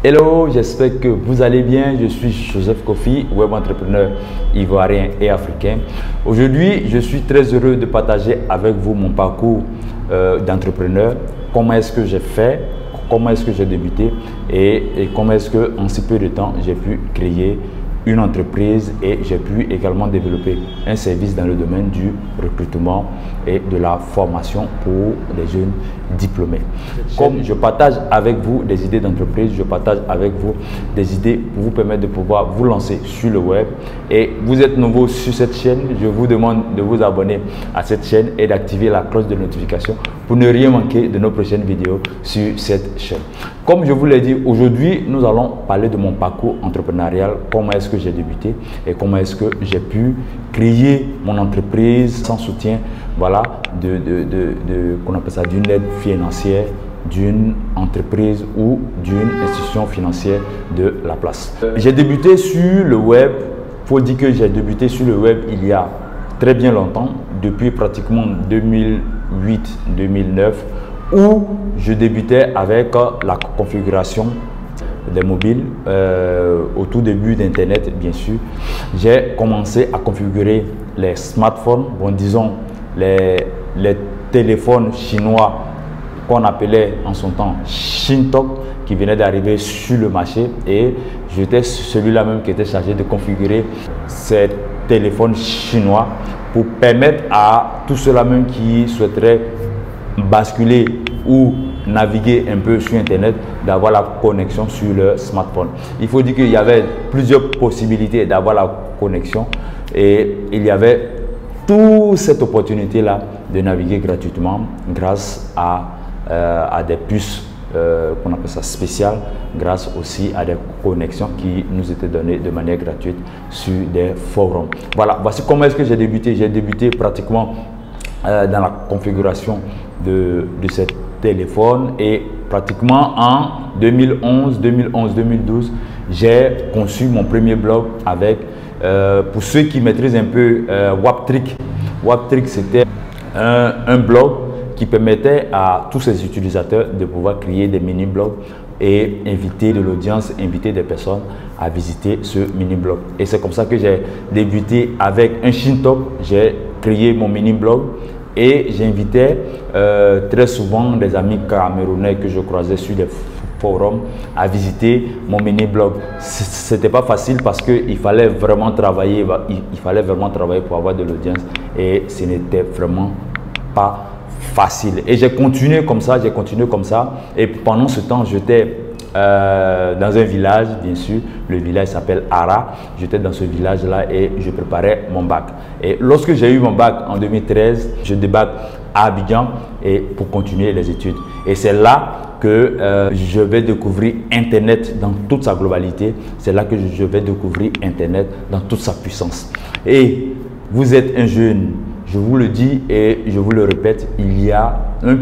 Hello, j'espère que vous allez bien. Je suis Joseph Kofi, web entrepreneur ivoirien et africain. Aujourd'hui, je suis très heureux de partager avec vous mon parcours d'entrepreneur. Comment est-ce que j'ai fait, comment est-ce que j'ai débuté et comment est-ce que en si peu de temps, j'ai pu créer une entreprise et j'ai pu également développer un service dans le domaine du recrutement et de la formation pour les jeunes diplômés. Comme je partage avec vous des idées d'entreprise, je partage avec vous des idées pour vous permettre de pouvoir vous lancer sur le web. Et vous êtes nouveau sur cette chaîne, je vous demande de vous abonner à cette chaîne et d'activer la cloche de notification pour ne rien manquer de nos prochaines vidéos sur cette chaîne. Comme je vous l'ai dit, aujourd'hui, nous allons parler de mon parcours entrepreneurial, comment est-ce que j'ai débuté et comment est-ce que j'ai pu créer mon entreprise sans soutien, voilà, qu'on appelle ça, d'une aide financière d'une entreprise ou d'une institution financière de la place. J'ai débuté sur le web, il faut dire que j'ai débuté sur le web il y a très bien longtemps, depuis pratiquement 2008-2009, où je débutais avec la configuration des mobiles au tout début d'Internet, bien sûr. J'ai commencé à configurer les smartphones, bon, disons les téléphones chinois qu'on appelait en son temps Shintok, qui venaient d'arriver sur le marché, et j'étais celui-là même qui était chargé de configurer ces téléphones chinois pour permettre à tous ceux-là même qui souhaiteraient basculer ou naviguer un peu sur Internet d'avoir la connexion sur le smartphone. Il faut dire qu'il y avait plusieurs possibilités d'avoir la connexion et il y avait toute cette opportunité-là de naviguer gratuitement grâce à des puces qu'on appelle ça spéciales, grâce aussi à des connexions qui nous étaient données de manière gratuite sur des forums. Voilà, voici comment est-ce que j'ai débuté. J'ai débuté pratiquement dans la configuration de ces téléphones et pratiquement en 2011-2012, j'ai conçu mon premier blog avec, pour ceux qui maîtrisent un peu Waptrick. Waptrick, c'était un blog qui permettait à tous ces utilisateurs de pouvoir créer des mini-blogs et inviter de l'audience, inviter des personnes à visiter ce mini-blog. Et c'est comme ça que j'ai débuté avec un Shintok. J'ai créé mon mini-blog et j'invitais très souvent des amis camerounais que je croisais sur des forums à visiter mon mini-blog. C'était pas facile parce qu'il fallait vraiment travailler, pour avoir de l'audience et ce n'était vraiment pas facile. Et j'ai continué comme ça, et pendant ce temps, j'étais dans un village, bien sûr, le village s'appelle Ara. J'étais dans ce village-là et je préparais mon bac. Et lorsque j'ai eu mon bac en 2013, je débarque à Abidjan et pour continuer les études. Et c'est là que je vais découvrir Internet dans toute sa globalité. C'est là que je vais découvrir Internet dans toute sa puissance. Et vous êtes un jeune, je vous le dis et je vous le répète, il y a de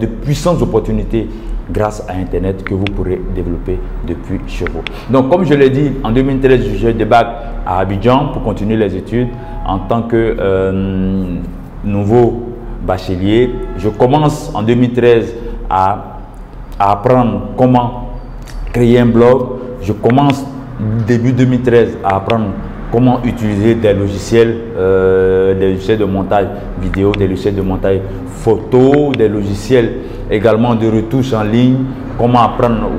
puissantes opportunités grâce à Internet que vous pourrez développer depuis chez vous. Donc, comme je l'ai dit, en 2013, je débarque à Abidjan pour continuer les études en tant que nouveau bachelier. Je commence en 2013 à apprendre comment créer un blog. Je commence début 2013 à apprendre comment utiliser des logiciels de montage vidéo, des logiciels de montage photo, des logiciels également de retouche en ligne, comment apprendre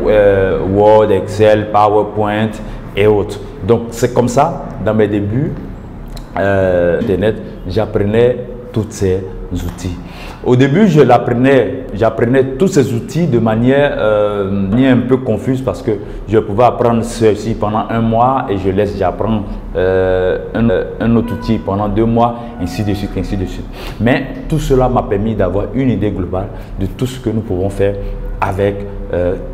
Word, Excel, PowerPoint et autres. Donc c'est comme ça, dans mes débuts Internet, j'apprenais tous ces outils. Au début, j'apprenais tous ces outils de manière un peu confuse parce que je pouvais apprendre ceci pendant un mois et j'apprends un autre outil pendant 2 mois, ainsi de suite, ainsi de suite. Mais tout cela m'a permis d'avoir une idée globale de tout ce que nous pouvons faire avec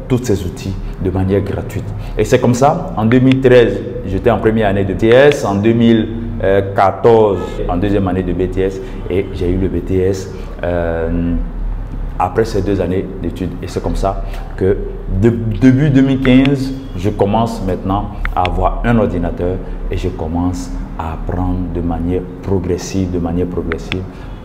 tous ces outils de manière gratuite. Et c'est comme ça, en 2013, j'étais en première année de BTS, en 2014, en deuxième année de BTS, et j'ai eu le BTS après ces 2 années d'études. Et c'est comme ça que début 2015, je commence maintenant à avoir un ordinateur et je commence à apprendre de manière progressive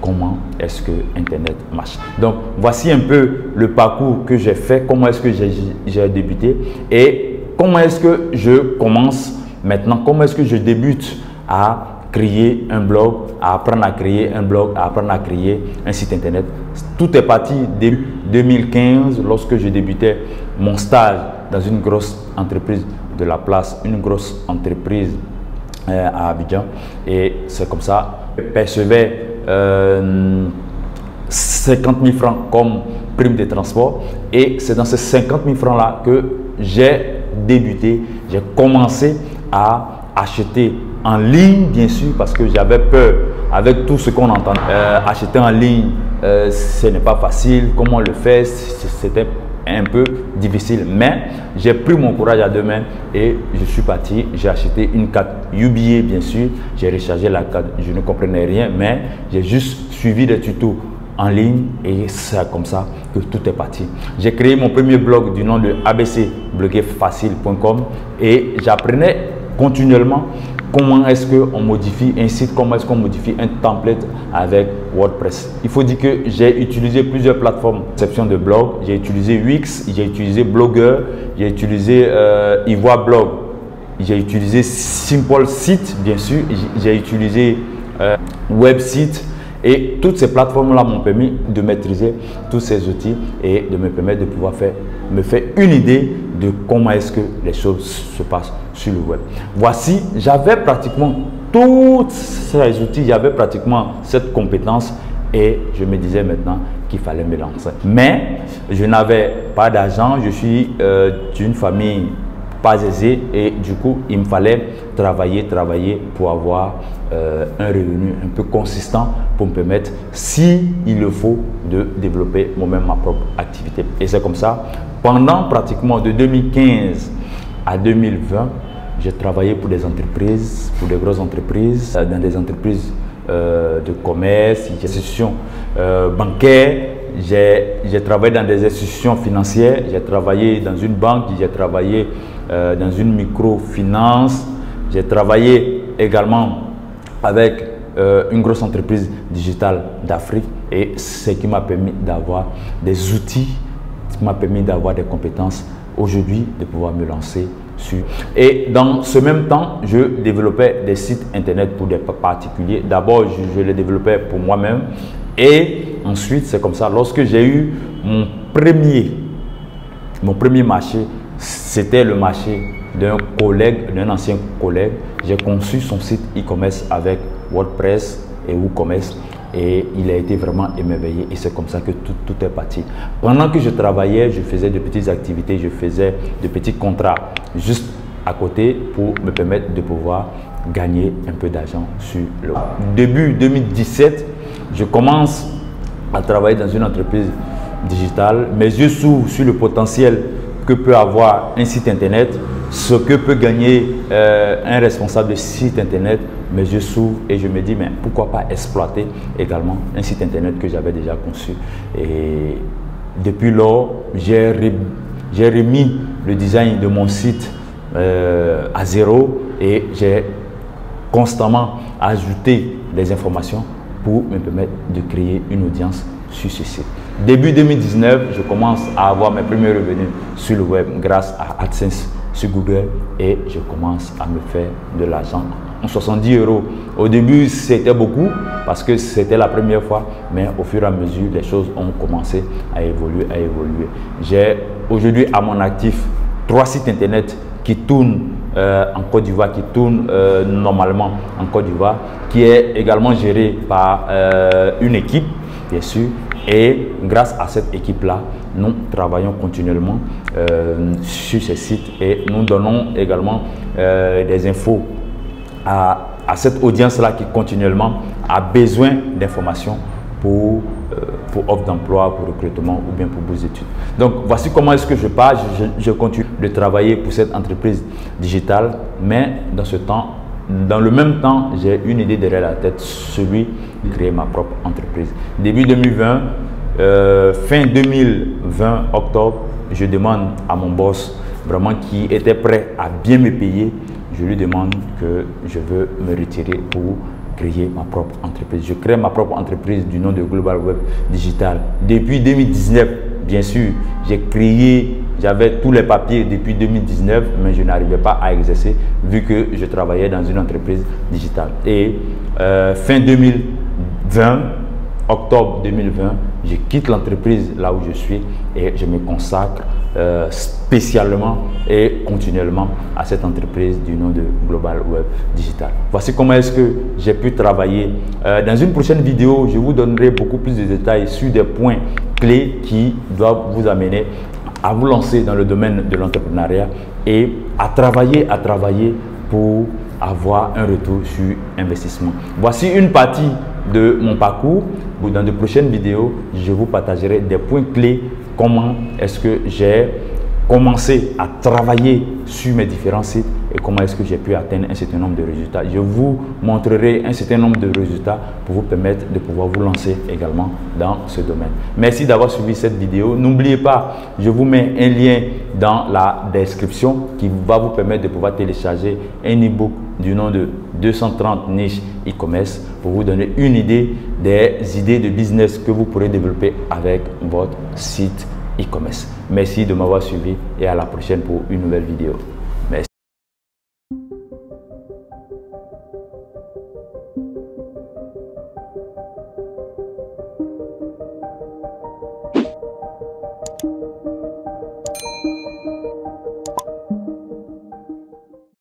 comment est-ce que Internet marche. Donc, voici un peu le parcours que j'ai fait, comment est-ce que j'ai débuté et comment est-ce que je commence maintenant, comment est-ce que je débute à créer un blog, à apprendre à créer un blog, à apprendre à créer un site Internet. Tout est parti début 2015 lorsque je débutais mon stage dans une grosse entreprise de la place, une grosse entreprise à Abidjan. Et c'est comme ça que je percevais 50 000 francs comme prime de transport. Et c'est dans ces 50 000 francs là que j'ai débuté, j'ai commencé à acheter en ligne, bien sûr, parce que j'avais peur avec tout ce qu'on entend. Acheter en ligne, ce n'est pas facile. Comment le faire? C'était un peu difficile, mais j'ai pris mon courage à deux mains et je suis parti. J'ai acheté une carte UBA, bien sûr. J'ai rechargé la carte, je ne comprenais rien, mais j'ai juste suivi des tutos en ligne et c'est comme ça que tout est parti. J'ai créé mon premier blog du nom de abcbloguerfacile.com et j'apprenais continuellement comment est-ce qu'on modifie un site, comment est-ce qu'on modifie un template avec WordPress. Il faut dire que j'ai utilisé plusieurs plateformes de conception de blog. J'ai utilisé Wix, j'ai utilisé Blogger, j'ai utilisé Ivoire.blog, j'ai utilisé Simple Site, bien sûr, j'ai utilisé Website. Et toutes ces plateformes-là m'ont permis de maîtriser tous ces outils et de me permettre de pouvoir me faire une idée de comment est-ce que les choses se passent sur le web. Voici, j'avais pratiquement tous ces outils, j'avais pratiquement cette compétence et je me disais maintenant qu'il fallait me lancer. Mais je n'avais pas d'argent, je suis d'une famille pas aisée et du coup, il me fallait travailler pour avoir un revenu un peu consistant pour me permettre, si il le faut, de développer moi-même ma propre activité. Et c'est comme ça, pendant pratiquement de 2015 à 2020, j'ai travaillé pour des entreprises, pour des grosses entreprises, dans des entreprises de commerce, des institutions bancaires. J'ai travaillé dans des institutions financières, j'ai travaillé dans une banque, j'ai travaillé dans une microfinance, j'ai travaillé également avec une grosse entreprise digitale d'Afrique et ce qui m'a permis d'avoir des outils, ce qui m'a permis d'avoir des compétences aujourd'hui, de pouvoir me lancer sur. Et dans ce même temps, je développais des sites internet pour des particuliers. D'abord, je les développais pour moi-même et ensuite, c'est comme ça, lorsque j'ai eu mon premier marché, c'était le marché d'un collègue, d'un ancien collègue. J'ai conçu son site e-commerce avec WordPress et WooCommerce et il a été vraiment émerveillé et c'est comme ça que tout est parti. Pendant que je travaillais, je faisais de petites activités, je faisais de petits contrats juste à côté pour me permettre de pouvoir gagner un peu d'argent sur le web. Début 2017, je commence à travailler dans une entreprise digitale. Mes yeux s'ouvrent sur le potentiel que peut avoir un site internet, ce que peut gagner un responsable de site internet. Mes yeux s'ouvrent et je me dis, mais pourquoi pas exploiter également un site internet que j'avais déjà conçu. Et depuis lors, j'ai remis le design de mon site à zéro et j'ai constamment ajouté des informations pour me permettre de créer une audience sur ce site. Début 2019, je commence à avoir mes premiers revenus sur le web grâce à AdSense sur Google et je commence à me faire de l'argent. 70 €. Au début, c'était beaucoup parce que c'était la première fois, mais au fur et à mesure, les choses ont commencé à évoluer, J'ai aujourd'hui à mon actif 3 sites internet qui tournent en Côte d'Ivoire, qui tournent normalement en Côte d'Ivoire, qui est également géré par une équipe, bien sûr. Et grâce à cette équipe-là, nous travaillons continuellement sur ces sites et nous donnons également des infos à cette audience-là qui continuellement a besoin d'informations pour offre d'emploi, pour recrutement ou bien pour bourse d'études. Donc voici comment est-ce que je pars. Je continue de travailler pour cette entreprise digitale, mais dans le même temps, j'ai une idée derrière la tête, celui de créer ma propre entreprise. Début 2020, fin 2020, octobre, je demande à mon boss, vraiment qui était prêt à bien me payer, je lui demande que je veux me retirer pour créer ma propre entreprise. Je crée ma propre entreprise du nom de Global Web Digital. Depuis 2019, bien sûr, j'avais tous les papiers depuis 2019, mais je n'arrivais pas à exercer vu que je travaillais dans une entreprise digitale. Et fin 2020, octobre 2020, je quitte l'entreprise là où je suis et je me consacre spécialement et continuellement à cette entreprise du nom de Global Web Digital. Voici comment est-ce que j'ai pu travailler. Dans une prochaine vidéo, je vous donnerai beaucoup plus de détails sur des points clés qui doivent vous amener à vous lancer dans le domaine de l'entrepreneuriat et à travailler pour avoir un retour sur investissement. Voici une partie de mon parcours. Dans de prochaines vidéos, je vous partagerai des points clés, comment est-ce que j'ai commencé à travailler sur mes différents sites et comment est-ce que j'ai pu atteindre un certain nombre de résultats. Je vous montrerai un certain nombre de résultats pour vous permettre de pouvoir vous lancer également dans ce domaine. Merci d'avoir suivi cette vidéo. N'oubliez pas, je vous mets un lien dans la description qui va vous permettre de pouvoir télécharger un e-book du nom de 230 niches e-commerce pour vous donner une idée des idées de business que vous pourrez développer avec votre site e-commerce. Merci de m'avoir suivi et à la prochaine pour une nouvelle vidéo.